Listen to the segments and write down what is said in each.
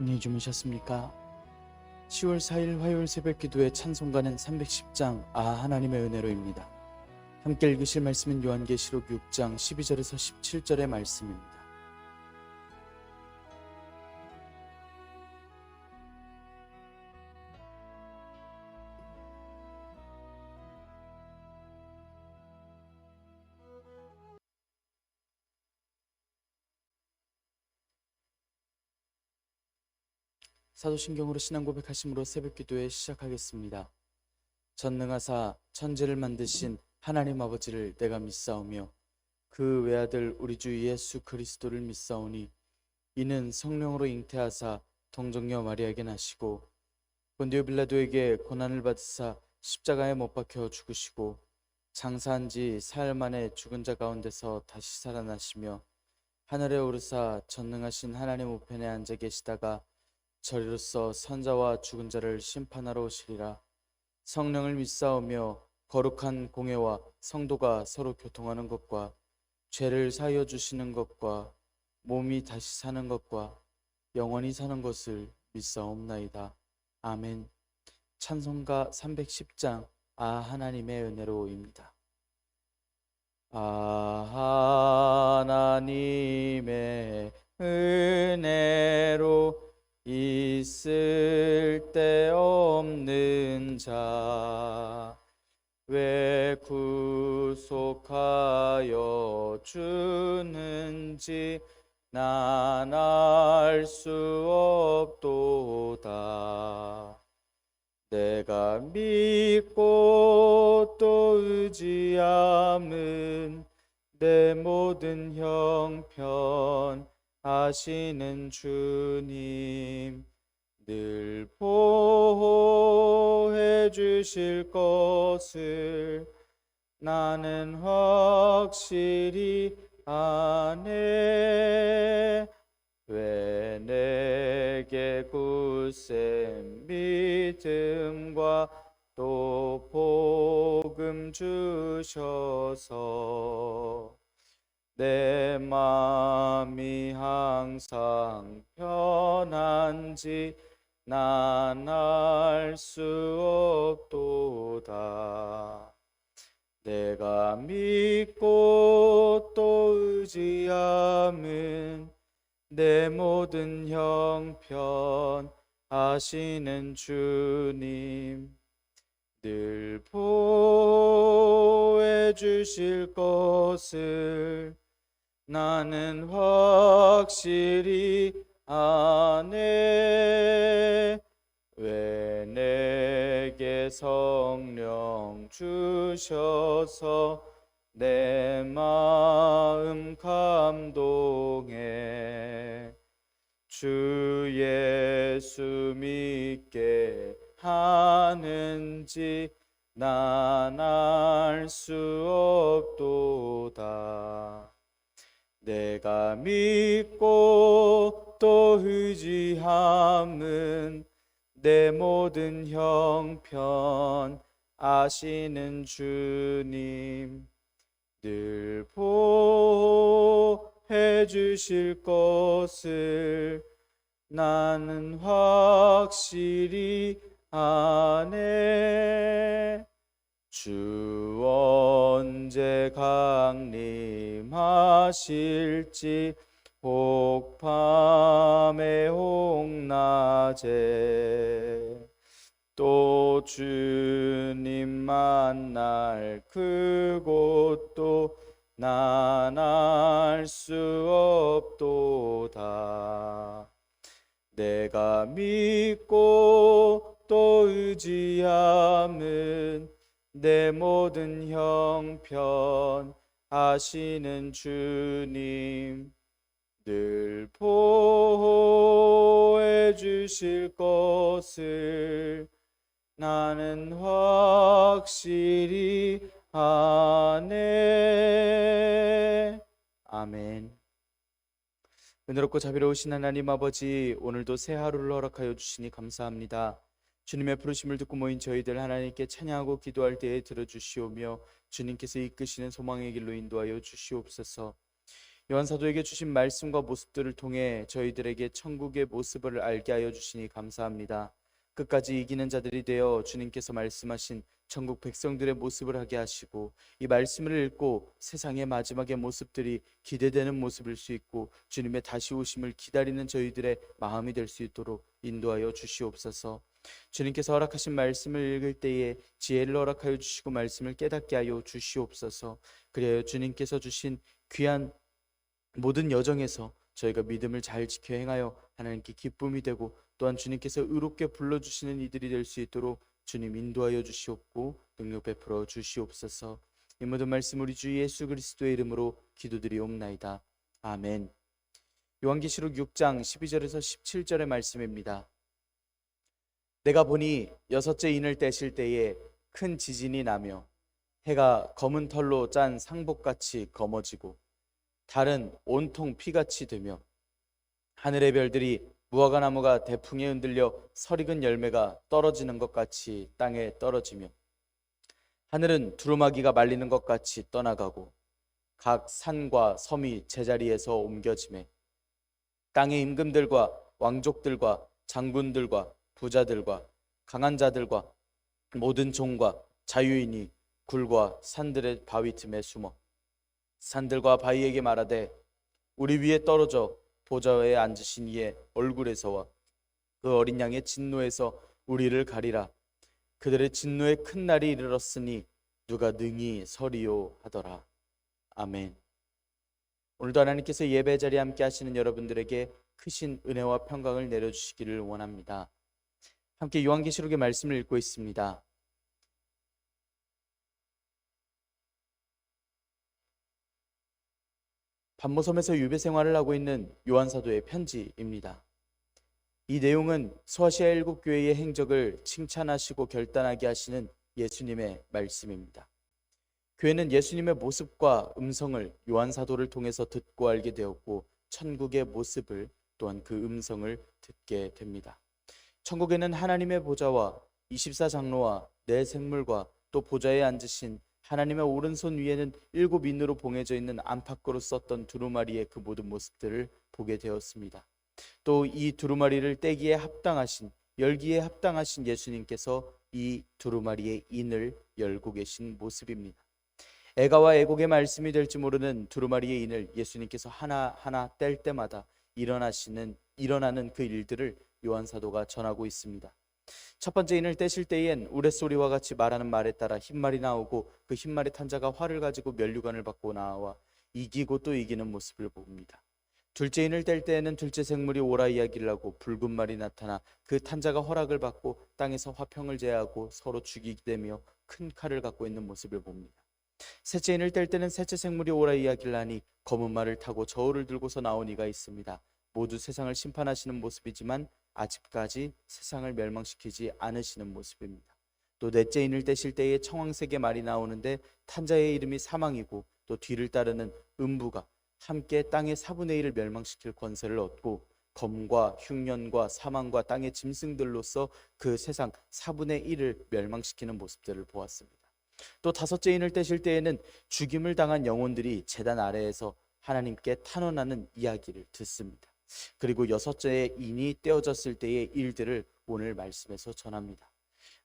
안녕히 주무셨습니까? 10월 4일 화요일 새벽 기도의 찬송가는 310장 하나님의 은혜로입니다. 함께 읽으실 말씀은 요한계시록 6장 12절에서 17절의 말씀입니다. 사도신경으로 신앙 고백하심으로 새벽 기도에 시작하겠습니다. 전능하사 천지를 만드신 하나님 아버지를 내가 믿사오며 그 외아들 우리 주 예수 그리스도를 믿사오니 이는 성령으로 잉태하사 동정녀 마리아에게 나시고 본디오 빌라도에게 고난을 받으사 십자가에 못 박혀 죽으시고 장사한 지 사흘 만에 죽은 자 가운데서 다시 살아나시며 하늘에 오르사 전능하신 하나님 우편에 앉아 계시다가 저리로서 선자와 죽은 자를 심판하러 오시리라. 성령을 믿사오며 거룩한 공회와 성도가 서로 교통하는 것과 죄를 사하여 주시는 것과 몸이 다시 사는 것과 영원히 사는 것을 믿사옵나이다. 아멘. 찬송가 310장 하나님의 은혜로입니다. 하나님의 은혜로 있을 데 없는 자 왜 구속하여 주는지 난 알 수 없도다. 내가 믿고 또 의지함은 내 모든 형편 하시는 주님 늘 보호해 주실 것을 나는 확실히 아네. 왜 내게 굳센 믿음과 또 복음 주셔서 내 마음이 항상 편한지 난 알 수 없도다. 내가 믿고 또 의지함은 내 모든 형편 하시는 주님 늘 보호해 주실 것을 나는 확실히 아네. 왜 내게 성령 주셔서 내 마음 감동해 주 예수 믿게 하는지 난 알 수 없도다. 내가 믿고 또 의지함은 내 모든 형편 아시는 주님 늘 보호해 주실 것을 나는 확실히 아네. 주 언제 강림하실지 혹밤에 혹낮에 또 주님 만날 그곳도 난 알 수 없도다. 내가 믿고 또 의지함은 내 모든 형편 아시는 주님 늘 보호해 주실 것을 나는 확실히 아네. 아멘. 은혜롭고 자비로우신 하나님 아버지, 오늘도 새 하루를 허락하여 주시니 감사합니다. 주님의 부르심을 듣고 모인 저희들 하나님께 찬양하고 기도할 때에 들어주시오며 주님께서 이끄시는 소망의 길로 인도하여 주시옵소서. 요한 사도에게 주신 말씀과 모습들을 통해 저희들에게 천국의 모습을 알게 하여 주시니 감사합니다. 끝까지 이기는 자들이 되어 주님께서 말씀하신 천국 백성들의 모습을 하게 하시고, 이 말씀을 읽고 세상의 마지막의 모습들이 기대되는 모습일 수 있고 주님의 다시 오심을 기다리는 저희들의 마음이 될 수 있도록 인도하여 주시옵소서. 주님께서 허락하신 말씀을 읽을 때에 지혜를 허락하여 주시고 말씀을 깨닫게 하여 주시옵소서. 그리하여 주님께서 주신 귀한 모든 여정에서 저희가 믿음을 잘 지켜 행하여 하나님께 기쁨이 되고, 또한 주님께서 의롭게 불러주시는 이들이 될 수 있도록 주님 인도하여 주시옵고 능력 베풀어 주시옵소서. 이 모든 말씀 우리 주 예수 그리스도의 이름으로 기도드리옵나이다. 아멘. 요한계시록 6장 12절에서 17절의 말씀입니다. 내가 보니 여섯째 인을 떼실 때에 큰 지진이 나며 해가 검은 털로 짠 상복같이 검어지고 달은 온통 피같이 되며 하늘의 별들이 무화과 나무가 대풍에 흔들려 설익은 열매가 떨어지는 것 같이 땅에 떨어지며 하늘은 두루마기가 말리는 것 같이 떠나가고 각 산과 섬이 제자리에서 옮겨지매 땅의 임금들과 왕족들과 장군들과 부자들과 강한 자들과 모든 종과 자유인이 굴과 산들의 바위 틈에 숨어 산들과 바위에게 말하되 우리 위에 떨어져 보좌에 앉으신 이의 얼굴에서와 그 어린 양의 진노에서 우리를 가리라. 그들의 진노의 큰 날이 이르렀으니 누가 능히 서리요 하더라. 아멘. 오늘도 하나님께서 예배 자리에 함께 하시는 여러분들에게 크신 은혜와 평강을 내려주시기를 원합니다. 함께 요한계시록의 말씀을 읽고 있습니다. 반모섬에서 유배 생활을 하고 있는 요한 사도의 편지입니다. 이 내용은 소아시아 7교회의 행적을 칭찬하시고 결단하게 하시는 예수님의 말씀입니다. 교회는 예수님의 모습과 음성을 요한 사도를 통해서 듣고 알게 되었고 천국의 모습을 또한 그 음성을 듣게 됩니다. 천국에는 하나님의 보좌와 24장로와 네 생물과 또 보좌에 앉으신 하나님의 오른손 위에는 7인으로 봉해져 있는 안팎으로 썼던 두루마리의 그 모든 모습들을 보게 되었습니다. 또 이 두루마리를 떼기에 합당하신, 열기에 합당하신 예수님께서 이 두루마리의 인을 열고 계신 모습입니다. 애가와 애곡의 말씀이 될지 모르는 두루마리의 인을 예수님께서 하나하나 뗄 때마다 일어나는 그 일들을 요한 사도가 전하고 있습니다. 첫 번째 인을 떼실 때엔 우레소리와 같이 말하는 말에 따라 흰말이 나오고 그 흰말에 탄 자가 활을 가지고 면류관을 받고 나와 이기고 또 이기는 모습을 봅니다. 둘째 인을 뗄 때에는 둘째 생물이 오라 이야기를 하고 붉은 말이 나타나 그 탄 자가 허락을 받고 땅에서 화평을 제하고 서로 죽이게 되며 큰 칼을 갖고 있는 모습을 봅니다. 셋째 인을 뗄 때는 셋째 생물이 오라 이야기를 하니 검은 말을 타고 저울을 들고서 나온 이가 있습니다. 모두 세상을 심판하시는 모습이지만 아직까지 세상을 멸망시키지 않으시는 모습입니다. 또 넷째 인을 떼실 때에 청황색의 말이 나오는데 탄자의 이름이 사망이고 또 뒤를 따르는 음부가 함께 땅의 4분의 1을 멸망시킬 권세를 얻고 검과 흉년과 사망과 땅의 짐승들로서 그 세상 4분의 1을 멸망시키는 모습들을 보았습니다. 또 다섯째 인을 떼실 때에는 죽임을 당한 영혼들이 제단 아래에서 하나님께 탄원하는 이야기를 듣습니다. 그리고 여섯째 인이 떼어졌을 때의 일들을 오늘 말씀에서 전합니다.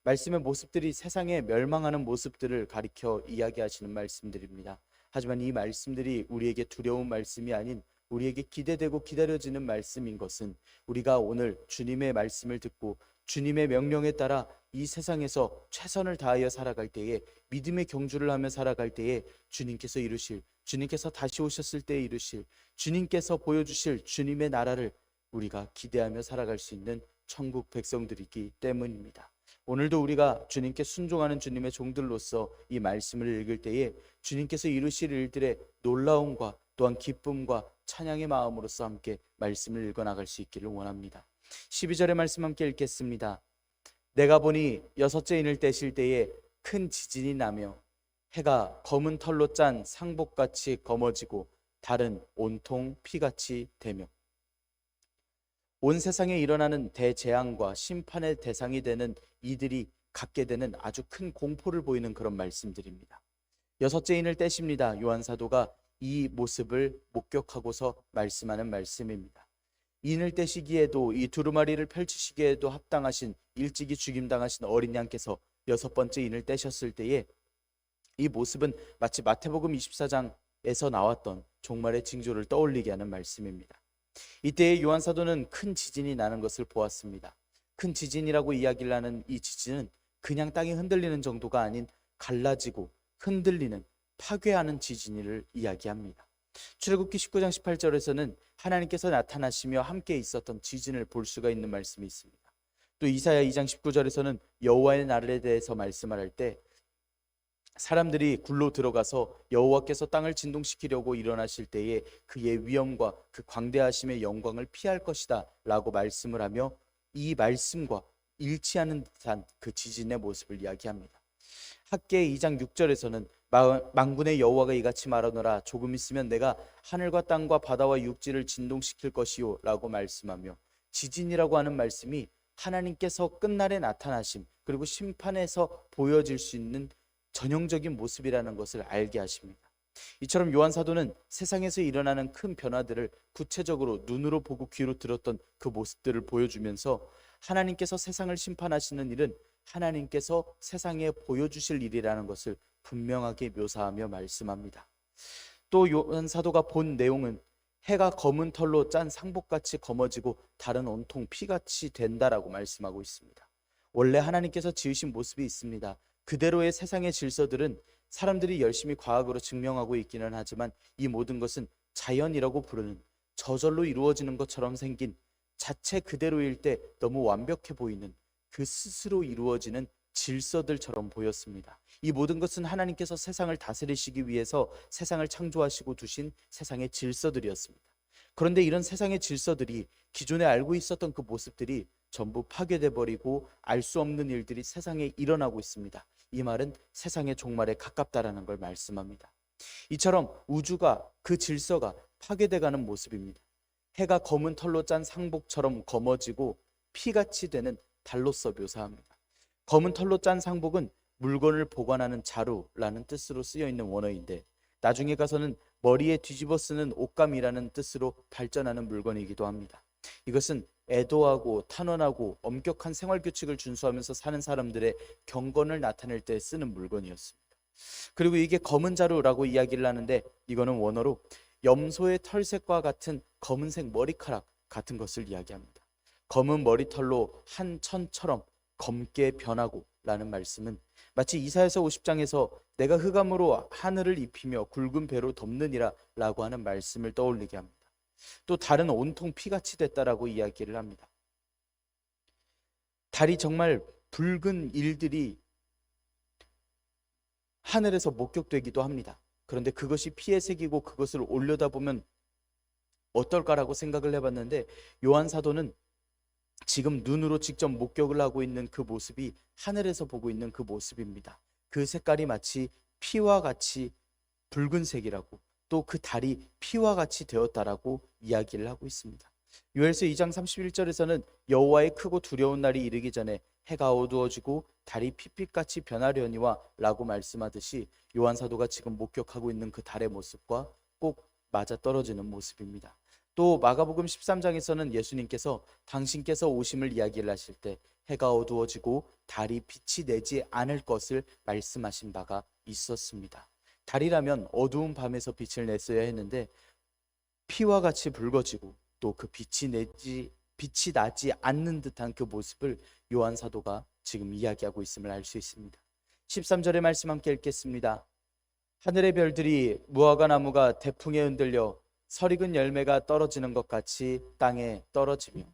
말씀의 모습들이 세상에 멸망하는 모습들을 가리켜 이야기하시는 말씀들입니다. 하지만 이 말씀들이 우리에게 두려운 말씀이 아닌 우리에게 기대되고 기다려지는 말씀인 것은 우리가 오늘 주님의 말씀을 듣고 주님의 명령에 따라 이 세상에서 최선을 다하여 살아갈 때에, 믿음의 경주를 하며 살아갈 때에 주님께서 이루실, 주님께서 다시 오셨을 때 이루실, 주님께서 보여주실 주님의 나라를 우리가 기대하며 살아갈 수 있는 천국 백성들이기 때문입니다. 오늘도 우리가 주님께 순종하는 주님의 종들로서 이 말씀을 읽을 때에 주님께서 이루실 일들의 놀라움과 또한 기쁨과 찬양의 마음으로서 함께 말씀을 읽어나갈 수 있기를 원합니다. 12절의 말씀 함께 읽겠습니다. 내가 보니 여섯째 인을 떼실 때에 큰 지진이 나며 해가 검은 털로 짠 상복같이 검어지고 달은 온통 피같이 되며. 온 세상에 일어나는 대재앙과 심판의 대상이 되는 이들이 갖게 되는 아주 큰 공포를 보이는 그런 말씀들입니다. 여섯째 인을 떼십니다. 요한 사도가 이 모습을 목격하고서 말씀하는 말씀입니다. 인을 떼시기에도 이 두루마리를 펼치시기에도 합당하신 일찍이 죽임당하신 어린 양께서 여섯 번째 인을 떼셨을 때에 이 모습은 마치 마태복음 24장에서 나왔던 종말의 징조를 떠올리게 하는 말씀입니다. 이때에 요한 사도는 큰 지진이 나는 것을 보았습니다. 큰 지진이라고 이야기를 하는 이 지진은 그냥 땅이 흔들리는 정도가 아닌 갈라지고 흔들리는 파괴하는 지진을 이야기합니다. 출애굽기 19장 18절에서는 하나님께서 나타나시며 함께 있었던 지진을 볼 수가 있는 말씀이 있습니다. 또 이사야 2장 19절에서는 여호와의 날에 대해서 말씀을 할 때 사람들이 굴로 들어가서 여호와께서 땅을 진동시키려고 일어나실 때에 그의 위엄과 그 광대하심의 영광을 피할 것이다 라고 말씀을 하며 이 말씀과 일치하는 듯한 그 지진의 모습을 이야기합니다. 학개 2장 6절에서는 만군의 여호와가 이같이 말하노라 조금 있으면 내가 하늘과 땅과 바다와 육지를 진동시킬 것이요 라고 말씀하며 지진이라고 하는 말씀이 하나님께서 끝날에 나타나심 그리고 심판에서 보여질 수 있는 전형적인 모습이라는 것을 알게 하십니다. 이처럼 요한 사도는 세상에서 일어나는 큰 변화들을 구체적으로 눈으로 보고 귀로 들었던 그 모습들을 보여주면서 하나님께서 세상을 심판하시는 일은 하나님께서 세상에 보여주실 일이라는 것을 분명하게 묘사하며 말씀합니다. 또 요한 사도가 본 내용은 해가 검은 털로 짠 상복같이 검어지고 달은 온통 피같이 된다라고 말씀하고 있습니다. 원래 하나님께서 지으신 모습이 있습니다. 그대로의 세상의 질서들은 사람들이 열심히 과학으로 증명하고 있기는 하지만 이 모든 것은 자연이라고 부르는 저절로 이루어지는 것처럼 생긴 자체 그대로일 때 너무 완벽해 보이는 그 스스로 이루어지는 질서들처럼 보였습니다. 이 모든 것은 하나님께서 세상을 다스리시기 위해서 세상을 창조하시고 두신 세상의 질서들이었습니다. 그런데 이런 세상의 질서들이 기존에 알고 있었던 그 모습들이 전부 파괴돼 버리고 알 수 없는 일들이 세상에 일어나고 있습니다. 이 말은 세상의 종말에 가깝다라는 걸 말씀합니다. 이처럼 우주가 그 질서가 파괴돼 가는 모습입니다. 해가 검은 털로 짠 상복처럼 검어지고 피같이 되는 달로서 묘사합니다. 검은 털로 짠 상복은 물건을 보관하는 자루라는 뜻으로 쓰여 있는 원어인데 나중에 가서는 머리에 뒤집어 쓰는 옷감이라는 뜻으로 발전하는 물건이기도 합니다. 이것은 애도하고 탄원하고 엄격한 생활 규칙을 준수하면서 사는 사람들의 경건을 나타낼 때 쓰는 물건이었습니다. 그리고 이게 검은 자루라고 이야기를 하는데 이거는 원어로 염소의 털색과 같은 검은색 머리카락 같은 것을 이야기합니다. 검은 머리털로 한 천처럼 검게 변하고 라는 말씀은 마치 이사야서 50장에서 내가 흑암으로 하늘을 입히며 굵은 배로 덮느니라 라고 하는 말씀을 떠올리게 합니다. 또 달은 온통 피같이 됐다라고 이야기를 합니다. 달이 정말 붉은 일들이 하늘에서 목격되기도 합니다. 그런데 그것이 피에 새기고 그것을 올려다보면 어떨까라고 생각을 해봤는데 요한 사도는 지금 눈으로 직접 목격을 하고 있는 그 모습이 하늘에서 보고 있는 그 모습입니다. 그 색깔이 마치 피와 같이 붉은색이라고 또 그 달이 피와 같이 되었다라고 이야기를 하고 있습니다. 요엘서 2장 31절에서는 여호와의 크고 두려운 날이 이르기 전에 해가 어두워지고 달이 핏빛같이 변하려니와 라고 말씀하듯이 요한 사도가 지금 목격하고 있는 그 달의 모습과 꼭 맞아떨어지는 모습입니다. 또 마가복음 13장에서는 예수님께서 당신께서 오심을 이야기를 하실 때 해가 어두워지고 달이 빛이 내지 않을 것을 말씀하신 바가 있었습니다. 달이라면 어두운 밤에서 빛을 냈어야 했는데 피와 같이 붉어지고 또 그 빛이 나지 않는 듯한 그 모습을 요한 사도가 지금 이야기하고 있음을 알 수 있습니다. 13절의 말씀 함께 읽겠습니다. 하늘의 별들이 무화과 나무가 태풍에 흔들려 설익은 열매가 떨어지는 것 같이 땅에 떨어지며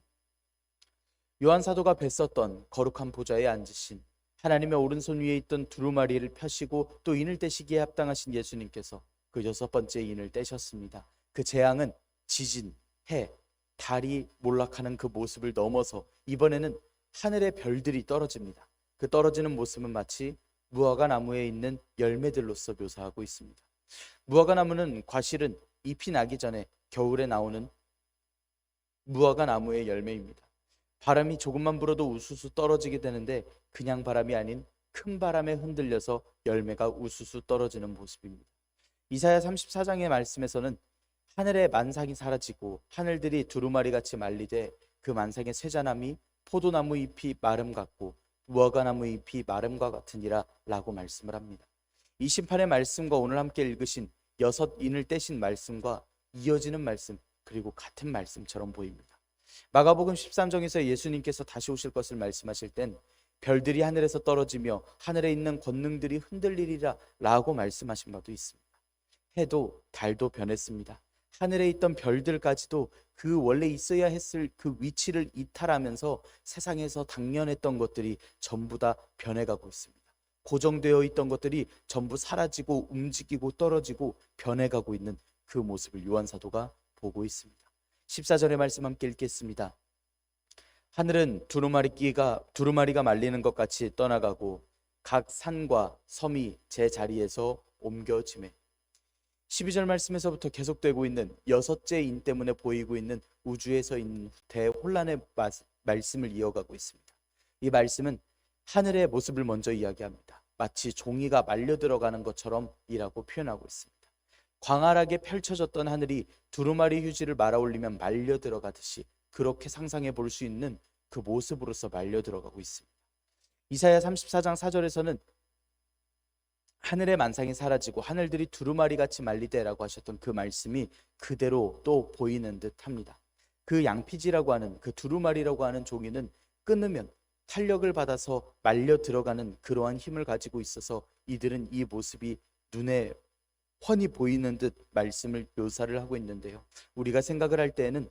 요한 사도가 뵀었던 거룩한 보좌에 앉으신 하나님의 오른손 위에 있던 두루마리를 펴시고 또 인을 떼시기에 합당하신 예수님께서 그 여섯 번째 인을 떼셨습니다. 그 재앙은 지진, 해, 달이 몰락하는 그 모습을 넘어서 이번에는 하늘의 별들이 떨어집니다. 그 떨어지는 모습은 마치 무화과 나무에 있는 열매들로서 묘사하고 있습니다. 무화과 나무는 과실은 잎이 나기 전에 겨울에 나오는 무화과 나무의 열매입니다. 바람이 조금만 불어도 우수수 떨어지게 되는데 그냥 바람이 아닌 큰 바람에 흔들려서 열매가 우수수 떨어지는 모습입니다. 이사야 34장의 말씀에서는 하늘의 만상이 사라지고 하늘들이 두루마리같이 말리되 그 만상의 쇠자나무 포도나무 잎이 마름 같고 무화과나무 잎이 마름과 같으니라 라고 말씀을 합니다. 이 심판의 말씀과 오늘 함께 읽으신 여섯 인을 떼신 말씀과 이어지는 말씀, 그리고 같은 말씀처럼 보입니다. 마가복음 13장에서 예수님께서 다시 오실 것을 말씀하실 땐 별들이 하늘에서 떨어지며 하늘에 있는 권능들이 흔들리리라 라고 말씀하신 바도 있습니다. 해도 달도 변했습니다. 하늘에 있던 별들까지도 그 원래 있어야 했을 그 위치를 이탈하면서 세상에서 당연했던 것들이 전부 다 변해가고 있습니다. 고정되어 있던 것들이 전부 사라지고 움직이고 떨어지고 변해가고 있는 그 모습을 요한 사도가 보고 있습니다. 14절의 말씀 함께 읽겠습니다. 하늘은 두루마리가 말리는 것 같이 떠나가고 각 산과 섬이 제 자리에서 옮겨지매. 12절 말씀에서부터 계속되고 있는 여섯째 인 때문에 보이고 있는 우주에서 있는 대혼란의 말씀을 이어가고 있습니다. 이 말씀은 하늘의 모습을 먼저 이야기합니다. 마치 종이가 말려 들어가는 것처럼 이라고 표현하고 있습니다. 광활하게 펼쳐졌던 하늘이 두루마리 휴지를 말아 올리면 말려 들어가듯이 그렇게 상상해 볼 수 있는 그 모습으로서 말려 들어가고 있습니다. 이사야 34장 4절에서는 하늘의 만상이 사라지고 하늘들이 두루마리같이 말리되라고 하셨던 그 말씀이 그대로 또 보이는 듯합니다. 그 양피지라고 하는 그 두루마리라고 하는 종이는 끊으면 탄력을 받아서 말려 들어가는 그러한 힘을 가지고 있어서 이들은 이 모습이 눈에 훤히 보이는 듯 말씀을 묘사를 하고 있는데요. 우리가 생각을 할 때에는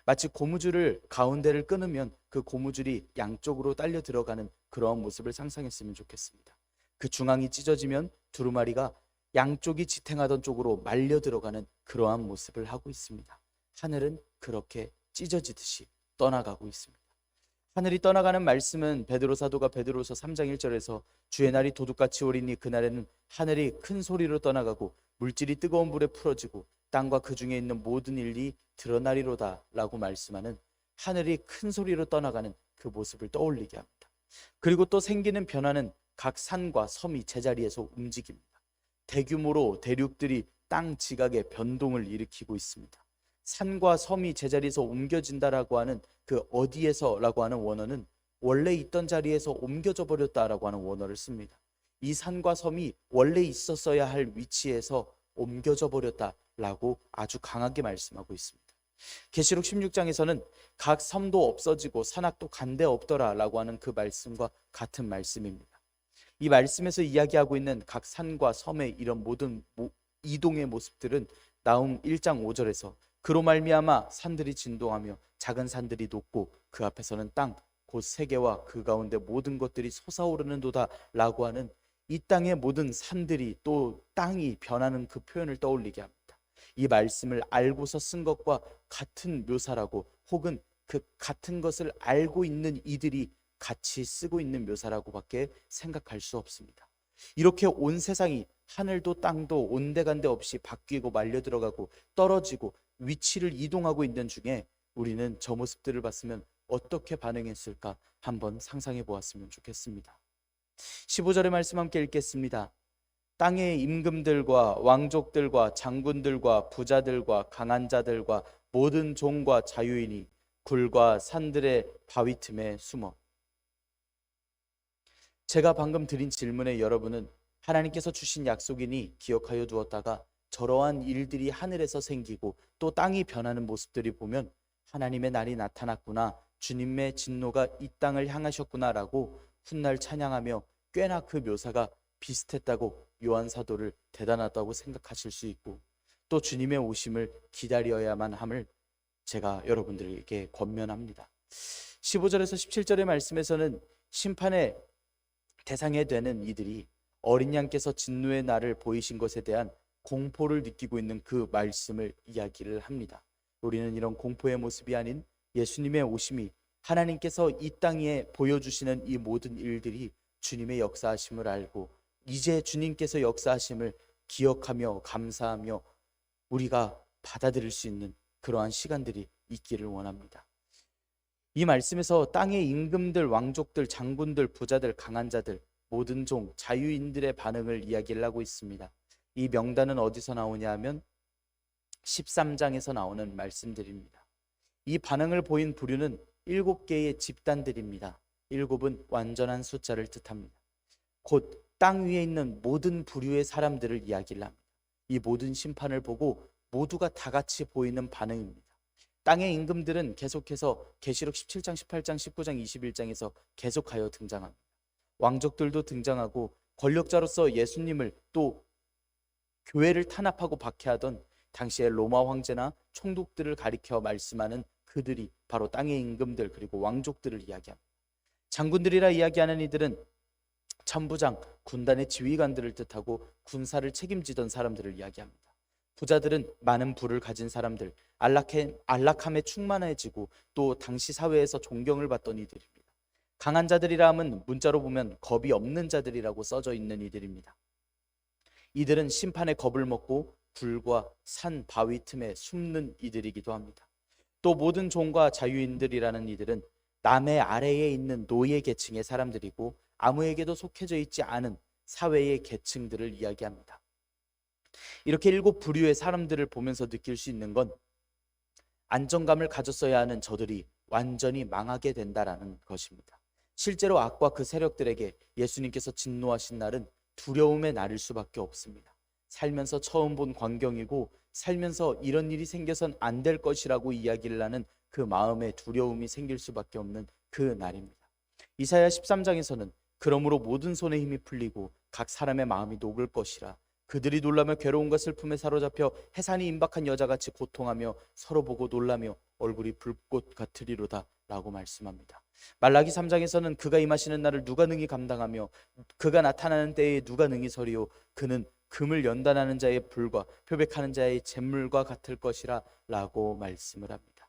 마치 고무줄을 가운데를 끊으면 그 고무줄이 양쪽으로 딸려 들어가는 그러한 모습을 상상했으면 좋겠습니다. 그 중앙이 찢어지면 두루마리가 양쪽이 지탱하던 쪽으로 말려 들어가는 그러한 모습을 하고 있습니다. 하늘은 그렇게 찢어지듯이 떠나가고 있습니다. 하늘이 떠나가는 말씀은 베드로 사도가 베드로서 3장 1절에서 주의 날이 도둑같이 오리니 그날에는 하늘이 큰 소리로 떠나가고 물질이 뜨거운 불에 풀어지고 땅과 그 중에 있는 모든 일이 드러나리로다 라고 말씀하는 하늘이 큰 소리로 떠나가는 그 모습을 떠올리게 합니다. 그리고 또 생기는 변화는 각 산과 섬이 제자리에서 움직입니다. 대규모로 대륙들이 땅 지각에 변동을 일으키고 있습니다. 산과 섬이 제자리에서 옮겨진다라고 하는 그 어디에서라고 하는 원어는 원래 있던 자리에서 옮겨져 버렸다라고 하는 원어를 씁니다. 이 산과 섬이 원래 있었어야 할 위치에서 옮겨져 버렸다라고 아주 강하게 말씀하고 있습니다. 계시록 16장에서는 각 섬도 없어지고 산악도 간데 없더라라고 하는 그 말씀과 같은 말씀입니다. 이 말씀에서 이야기하고 있는 각 산과 섬의 이런 모든 이동의 모습들은 나훔 1장 5절에서 그로 말미암아 산들이 진동하며 작은 산들이 녹고 그 앞에서는 땅 곧 세계와 그 가운데 모든 것들이 솟아오르는도다 라고 하는 이 땅의 모든 산들이 또 땅이 변하는 그 표현을 떠올리게 합니다. 이 말씀을 알고서 쓴 것과 같은 묘사라고 혹은 그 같은 것을 알고 있는 이들이 같이 쓰고 있는 묘사라고밖에 생각할 수 없습니다. 이렇게 온 세상이 하늘도 땅도 온데간데 없이 바뀌고 말려 들어가고 떨어지고 위치를 이동하고 있는 중에 우리는 저 모습들을 봤으면 어떻게 반응했을까 한번 상상해 보았으면 좋겠습니다. 15절의 말씀 함께 읽겠습니다. 땅의 임금들과 왕족들과 장군들과 부자들과 강한 자들과 모든 종과 자유인이 굴과 산들의 바위 틈에 숨어. 제가 방금 드린 질문에 여러분은 하나님께서 주신 약속이니 기억하여 두었다가 저러한 일들이 하늘에서 생기고 또 땅이 변하는 모습들이 보면 하나님의 날이 나타났구나, 주님의 진노가 이 땅을 향하셨구나라고 훗날 찬양하며 꽤나 그 묘사가 비슷했다고 요한 사도를 대단하다고 생각하실 수 있고 또 주님의 오심을 기다려야만 함을 제가 여러분들에게 권면합니다. 15절에서 17절의 말씀에서는 심판의 대상이 되는 이들이 어린 양께서 진노의 날을 보이신 것에 대한 공포를 느끼고 있는 그 말씀을 이야기를 합니다. 우리는 이런 공포의 모습이 아닌 예수님의 오심이 하나님께서 이 땅에 보여주시는 이 모든 일들이 주님의 역사하심을 알고 이제 주님께서 역사하심을 기억하며 감사하며 우리가 받아들일 수 있는 그러한 시간들이 있기를 원합니다. 이 말씀에서 땅의 임금들, 왕족들, 장군들, 부자들, 강한 자들, 모든 종, 자유인들의 반응을 이야기를 하고 있습니다. 이 명단은 어디서 나오냐 하면 13장에서 나오는 말씀들입니다. 이 반응을 보인 부류는 7개의 집단들입니다. 7은 완전한 숫자를 뜻합니다. 곧 땅 위에 있는 모든 부류의 사람들을 이야기를 합니다. 이 모든 심판을 보고 모두가 다 같이 보이는 반응입니다. 땅의 임금들은 계속해서 계시록 17장, 18장, 19장, 21장에서 계속하여 등장합니다. 왕족들도 등장하고 권력자로서 예수님을 또 교회를 탄압하고 박해하던 당시의 로마 황제나 총독들을 가리켜 말씀하는 그들이 바로 땅의 임금들 그리고 왕족들을 이야기합니다. 장군들이라 이야기하는 이들은 천부장, 군단의 지휘관들을 뜻하고 군사를 책임지던 사람들을 이야기합니다. 부자들은 많은 부를 가진 사람들, 안락함에 충만해지고 또 당시 사회에서 존경을 받던 이들입니다. 강한 자들이라 함은 문자로 보면 겁이 없는 자들이라고 써져 있는 이들입니다. 이들은 심판의 겁을 먹고 굴과 산, 바위 틈에 숨는 이들이기도 합니다. 또 모든 종과 자유인들이라는 이들은 남의 아래에 있는 노예 계층의 사람들이고 아무에게도 속해져 있지 않은 사회의 계층들을 이야기합니다. 이렇게 7부류의 사람들을 보면서 느낄 수 있는 건 안정감을 가졌어야 하는 저들이 완전히 망하게 된다라는 것입니다. 실제로 악과 그 세력들에게 예수님께서 진노하신 날은 두려움의 날일 수밖에 없습니다. 살면서 처음 본 광경이고 살면서 이런 일이 생겨선 안 될 것이라고 이야기를 하는 그 마음에 두려움이 생길 수밖에 없는 그 날입니다. 이사야 13장에서는 그러므로 모든 손에 힘이 풀리고 각 사람의 마음이 녹을 것이라 그들이 놀라며 괴로움과 슬픔에 사로잡혀 해산이 임박한 여자같이 고통하며 서로 보고 놀라며 얼굴이 불꽃 같으리로다 라고 말씀합니다. 말라기 3장에서는 그가 임하시는 날을 누가 능히 감당하며 그가 나타나는 때에 누가 능히 서리요 그는 금을 연단하는 자의 불과 표백하는 자의 잿물과 같을 것이라 라고 말씀을 합니다.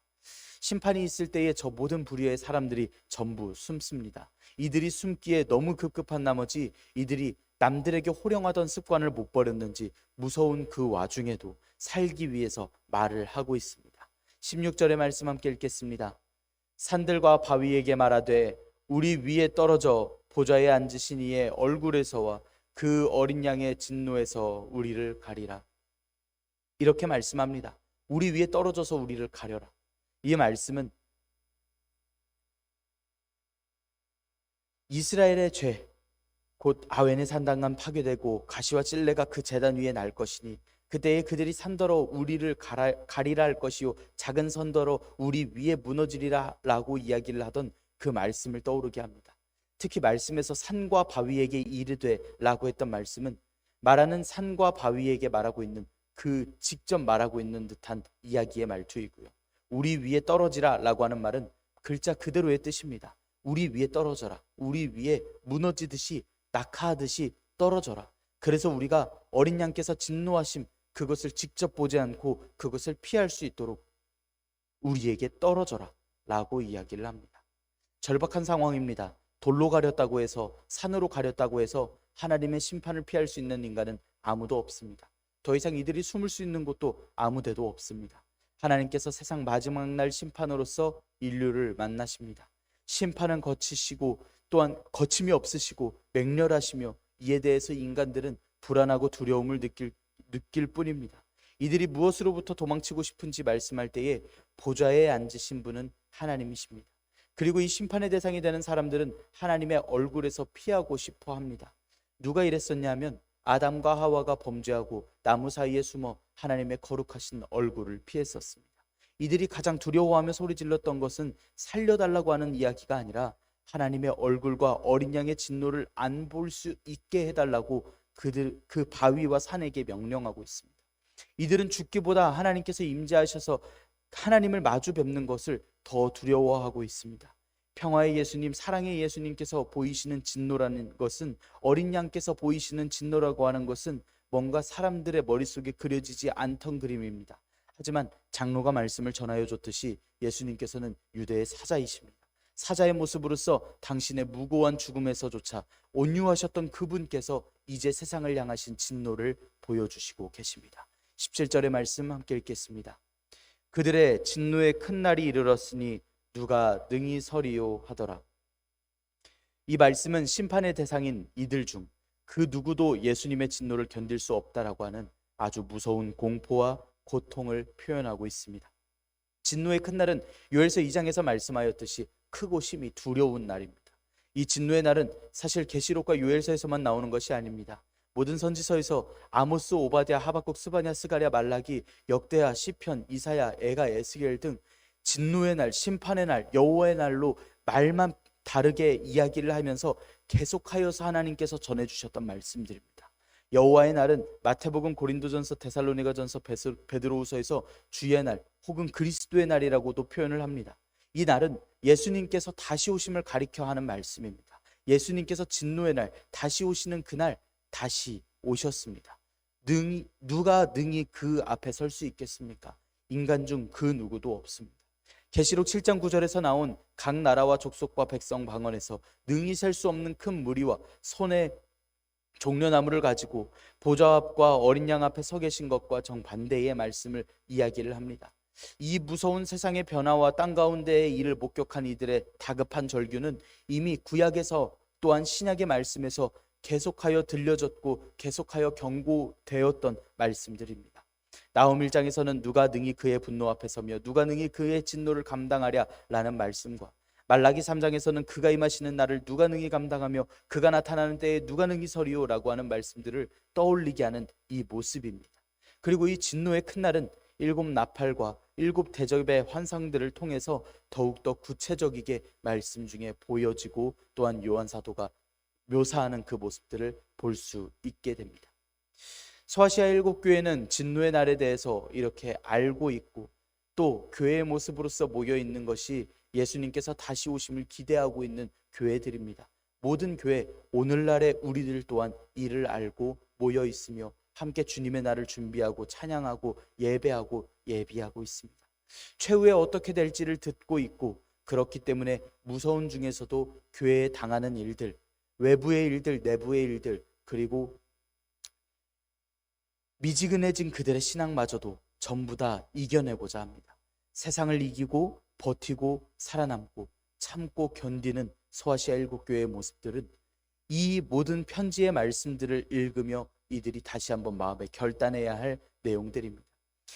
심판이 있을 때에 저 모든 부류의 사람들이 전부 숨습니다. 이들이 숨기에 너무 급급한 나머지 이들이 남들에게 호령하던 습관을 못 버렸는지 무서운 그 와중에도 살기 위해서 말을 하고 있습니다. 16절의 말씀 함께 읽겠습니다. 산들과 바위에게 말하되 우리 위에 떨어져 보좌에 앉으신 이의 얼굴에서와 그 어린 양의 진노에서 우리를 가리라. 이렇게 말씀합니다. 우리 위에 떨어져서 우리를 가려라. 이 말씀은 이스라엘의 죄, 곧 아웬의 산당간 파괴되고 가시와 찔레가 그 제단 위에 날 것이니 그때에 그들이 산더러 우리를 가리라 할 것이요 작은 선더러 우리 위에 무너지리라 라고 이야기를 하던 그 말씀을 떠오르게 합니다. 특히 말씀에서 산과 바위에게 이르되 라고 했던 말씀은 말하는 산과 바위에게 말하고 있는 그 직접 말하고 있는 듯한 이야기의 말투이고요. 우리 위에 떨어지라 라고 하는 말은 글자 그대로의 뜻입니다. 우리 위에 떨어져라. 우리 위에 무너지듯이 낙하하듯이 떨어져라. 그래서 우리가 어린 양께서 진노하심 그것을 직접 보지 않고 그것을 피할 수 있도록 우리에게 떨어져라 라고 이야기를 합니다. 절박한 상황입니다. 돌로 가렸다고 해서 산으로 가렸다고 해서 하나님의 심판을 피할 수 있는 인간은 아무도 없습니다. 더 이상 이들이 숨을 수 있는 곳도 아무 데도 없습니다. 하나님께서 세상 마지막 날 심판으로서 인류를 만나십니다. 심판은 거치시고 또한 거침이 없으시고 맹렬하시며 이에 대해서 인간들은 불안하고 두려움을 느낄 뿐입니다. 이들이 무엇으로부터 도망치고 싶은지 말씀할 때에 보좌에 앉으신 분은 하나님이십니다. 그리고 이 심판의 대상이 되는 사람들은 하나님의 얼굴에서 피하고 싶어 합니다. 누가 이랬었냐면 아담과 하와가 범죄하고 나무 사이에 숨어 하나님의 거룩하신 얼굴을 피했었습니다. 이들이 가장 두려워하며 소리 질렀던 것은 살려달라고 하는 이야기가 아니라 하나님의 얼굴과 어린 양의 진노를 안 볼 수 있게 해달라고 그 바위와 산에게 명령하고 있습니다. 이들은 죽기보다 하나님께서 임재하셔서 하나님을 마주 뵙는 것을 더 두려워하고 있습니다. 평화의 예수님, 사랑의 예수님께서 보이시는 진노라는 것은 어린 양께서 보이시는 진노라고 하는 것은 뭔가 사람들의 머릿속에 그려지지 않던 그림입니다. 하지만 장로가 말씀을 전하여 줬듯이 예수님께서는 유대의 사자이십니다. 사자의 모습으로서 당신의 무고한 죽음에서조차 온유하셨던 그분께서 이제 세상을 향하신 진노를 보여주시고 계십니다. 17절의 말씀 함께 읽겠습니다. 그들의 진노의 큰 날이 이르렀으니 누가 능히 서리요 하더라. 이 말씀은 심판의 대상인 이들 중 그 누구도 예수님의 진노를 견딜 수 없다라고 하는 아주 무서운 공포와 고통을 표현하고 있습니다. 진노의 큰 날은 요엘서 2장에서 말씀하였듯이 크고 심히 두려운 날입니다. 이 진노의 날은 사실 계시록과 요엘서에서만 나오는 것이 아닙니다. 모든 선지서에서 아모스, 오바댜, 하박국, 스바냐, 스가랴, 말라기, 역대하, 시편, 이사야, 에가, 에스겔 등 진노의 날, 심판의 날, 여호와의 날로 말만 다르게 이야기를 하면서 계속하여서 하나님께서 전해주셨던 말씀들입니다. 여호와의 날은 마태복음, 고린도전서, 데살로니가전서, 베드로후서에서 주의 날 혹은 그리스도의 날이라고도 표현을 합니다. 이 날은 예수님께서 다시 오심을 가리켜 하는 말씀입니다. 예수님께서 진노의 날, 다시 오시는 그날 다시 오셨습니다. 누가 능히 그 앞에 설 수 있겠습니까? 인간 중 그 누구도 없습니다. 계시록 7장 9절에서 나온 각 나라와 족속과 백성 방언에서 능히 셀 수 없는 큰 무리와 손에 종려나무를 가지고 보좌 앞과 어린 양 앞에 서 계신 것과 정반대의 말씀을 이야기를 합니다. 이 무서운 세상의 변화와 땅 가운데의 일을 목격한 이들의 다급한 절규는 이미 구약에서 또한 신약의 말씀에서 계속하여 들려졌고 계속하여 경고되었던 말씀들입니다. 나홈 1장에서는 누가 능히 그의 분노 앞에 서며 누가 능히 그의 진노를 감당하랴 라는 말씀과 말라기 3장에서는 그가 임하시는 날을 누가 능히 감당하며 그가 나타나는 때에 누가 능히 서리오 라고 하는 말씀들을 떠올리게 하는 이 모습입니다. 그리고 이 진노의 큰 날은 7 나팔과 7 대접의 환상들을 통해서 더욱더 구체적이게 말씀 중에 보여지고 또한 요한 사도가 묘사하는 그 모습들을 볼 수 있게 됩니다. 소아시아 7교회는 진노의 날에 대해서 이렇게 알고 있고 또 교회의 모습으로서 모여 있는 것이 예수님께서 다시 오심을 기대하고 있는 교회들입니다. 모든 교회, 오늘날의 우리들 또한 이를 알고 모여 있으며 함께 주님의 날을 준비하고 찬양하고 예배하고 예비하고 있습니다. 최후에 어떻게 될지를 듣고 있고 그렇기 때문에 무서운 중에서도 교회에 당하는 일들, 외부의 일들, 내부의 일들, 그리고 미지근해진 그들의 신앙마저도 전부 다 이겨내고자 합니다. 세상을 이기고 버티고 살아남고 참고 견디는 소아시아 7교회의 모습들은 이 모든 편지의 말씀들을 읽으며 이들이 다시 한번 마음에 결단해야 할 내용들입니다.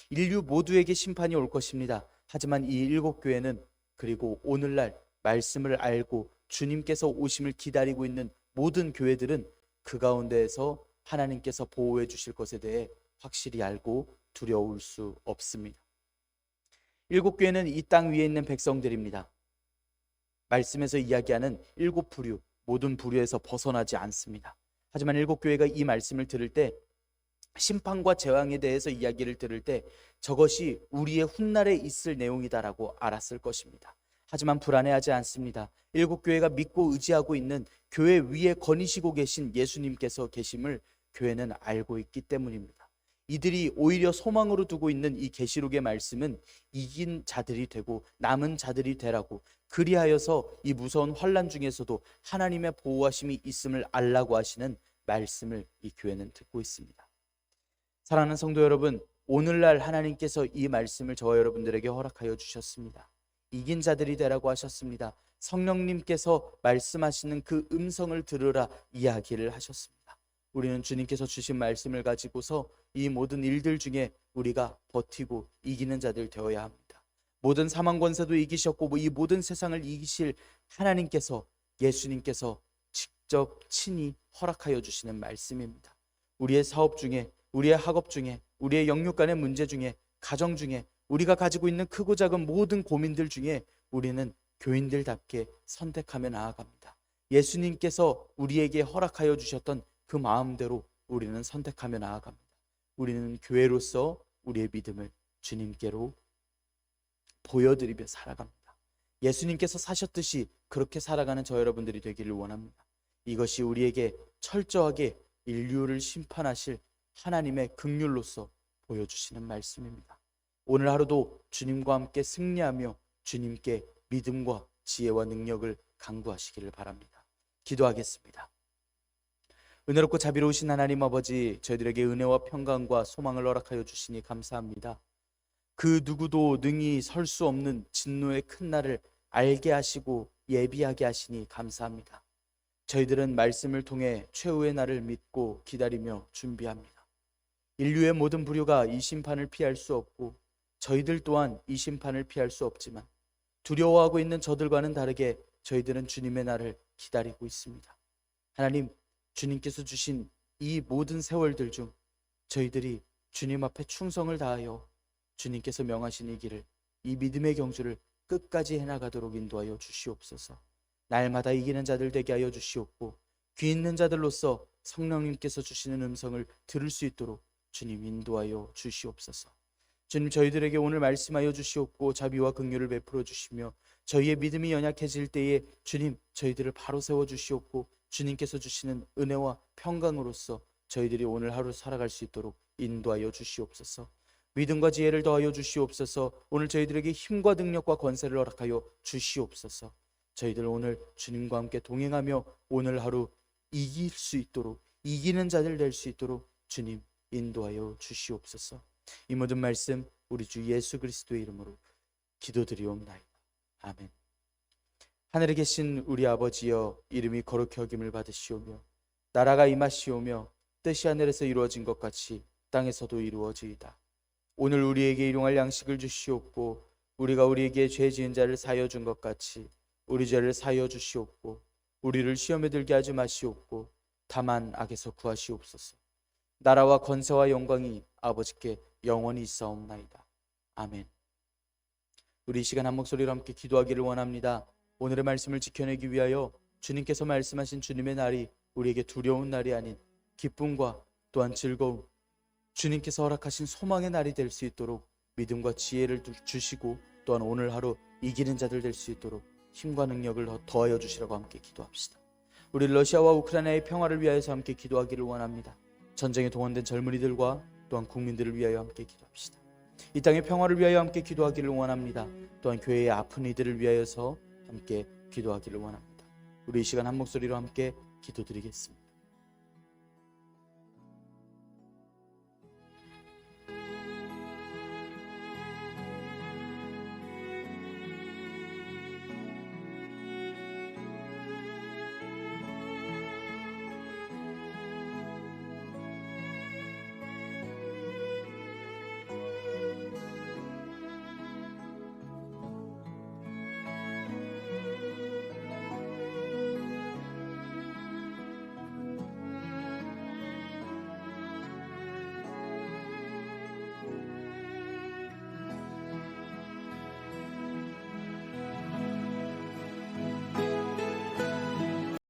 인류 모두에게 심판이 올 것입니다. 하지만 이 7교회는 그리고 오늘날 말씀을 알고 주님께서 오심을 기다리고 있는 모든 교회들은 그 가운데에서 하나님께서 보호해 주실 것에 대해 확실히 알고 두려울 수 없습니다. 7교회는 이 땅 위에 있는 백성들입니다. 말씀에서 이야기하는 7부류, 모든 부류에서 벗어나지 않습니다. 하지만 7교회가 이 말씀을 들을 때, 심판과 재앙에 대해서 이야기를 들을 때 저것이 우리의 훗날에 있을 내용이다라고 알았을 것입니다. 하지만 불안해하지 않습니다. 7교회가 믿고 의지하고 있는 교회 위에 거니시고 계신 예수님께서 계심을 교회는 알고 있기 때문입니다. 이들이 오히려 소망으로 두고 있는 이 계시록의 말씀은 이긴 자들이 되고 남은 자들이 되라고, 그리하여서 이 무서운 환난 중에서도 하나님의 보호하심이 있음을 알라고 하시는 말씀을 이 교회는 듣고 있습니다. 사랑하는 성도 여러분, 오늘날 하나님께서 이 말씀을 저와 여러분들에게 허락하여 주셨습니다. 이긴 자들이 되라고 하셨습니다. 성령님께서 말씀하시는 그 음성을 들으라 이야기를 하셨습니다. 우리는 주님께서 주신 말씀을 가지고서 이 모든 일들 중에 우리가 버티고 이기는 자들 되어야 합니다. 모든 사망 권세도 이기셨고 이 모든 세상을 이기실 하나님께서, 예수님께서 직접 친히 허락하여 주시는 말씀입니다. 우리의 사업 중에, 우리의 학업 중에, 우리의 영육 간의 문제 중에, 가정 중에, 우리가 가지고 있는 크고 작은 모든 고민들 중에 우리는 교인들답게 선택하며 나아갑니다. 예수님께서 우리에게 허락하여 주셨던 그 마음대로 우리는 선택하며 나아갑니다. 우리는 교회로서 우리의 믿음을 주님께로 보여드리며 살아갑니다. 예수님께서 사셨듯이 그렇게 살아가는 저 여러분들이 되기를 원합니다. 이것이 우리에게 철저하게 인류를 심판하실 하나님의 긍휼로서 보여주시는 말씀입니다. 오늘 하루도 주님과 함께 승리하며 주님께 믿음과 지혜와 능력을 간구하시기를 바랍니다. 기도하겠습니다. 은혜롭고 자비로우신 하나님 아버지, 저희들에게 은혜와 평강과 소망을 허락하여 주시니 감사합니다. 그 누구도 능히 설 수 없는 진노의 큰 날을 알게 하시고 예비하게 하시니 감사합니다. 저희들은 말씀을 통해 최후의 날을 믿고 기다리며 준비합니다. 인류의 모든 부류가 이 심판을 피할 수 없고 저희들 또한 이 심판을 피할 수 없지만 두려워하고 있는 저들과는 다르게 저희들은 주님의 날을 기다리고 있습니다. 하나님, 주님께서 주신 이 모든 세월들 중 저희들이 주님 앞에 충성을 다하여 주님께서 명하신 이 길을, 이 믿음의 경주를 끝까지 해나가도록 인도하여 주시옵소서. 날마다 이기는 자들 되게 하여 주시옵고 귀 있는 자들로서 성령님께서 주시는 음성을 들을 수 있도록 주님 인도하여 주시옵소서. 주님, 저희들에게 오늘 말씀하여 주시옵고 자비와 긍휼을 베풀어 주시며 저희의 믿음이 연약해질 때에 주님, 저희들을 바로 세워 주시옵고 주님께서 주시는 은혜와 평강으로서 저희들이 오늘 하루 살아갈 수 있도록 인도하여 주시옵소서. 믿음과 지혜를 더하여 주시옵소서. 오늘 저희들에게 힘과 능력과 권세를 허락하여 주시옵소서. 저희들 오늘 주님과 함께 동행하며 오늘 하루 이길 수 있도록, 이기는 자들 될 수 있도록 주님 인도하여 주시옵소서. 이 모든 말씀 우리 주 예수 그리스도의 이름으로 기도드리옵나이다. 아멘. 하늘에 계신 우리 아버지여, 이름이 거룩히 여김을 받으시오며 나라가 임하시오며 뜻이 하늘에서 이루어진 것 같이 땅에서도 이루어지이다. 오늘 우리에게 일용할 양식을 주시옵고 우리가 우리에게 죄 지은 자를 사하여 준 것 같이 우리 죄를 사하여 주시옵고 우리를 시험에 들게 하지 마시옵고 다만 악에서 구하시옵소서. 나라와 권세와 영광이 아버지께 영원히 있사옵나이다. 아멘. 우리 이 시간 한 목소리로 함께 기도하기를 원합니다. 오늘의 말씀을 지켜내기 위하여 주님께서 말씀하신 주님의 날이 우리에게 두려운 날이 아닌 기쁨과 또한 즐거움, 주님께서 허락하신 소망의 날이 될 수 있도록 믿음과 지혜를 주시고 또한 오늘 하루 이기는 자들 될 수 있도록 힘과 능력을 더하여 주시라고 함께 기도합시다. 우리 러시아와 우크라이나의 평화를 위하여서 함께 기도하기를 원합니다. 전쟁에 동원된 젊은이들과 또한 국민들을 위하여 함께 기도합시다. 이 땅의 평화를 위하여 함께 기도하기를 원합니다. 또한 교회의 아픈 이들을 위하여서 함께 기도하기를 원합니다. 우리 이 시간 한 목소리로 함께 기도드리겠습니다.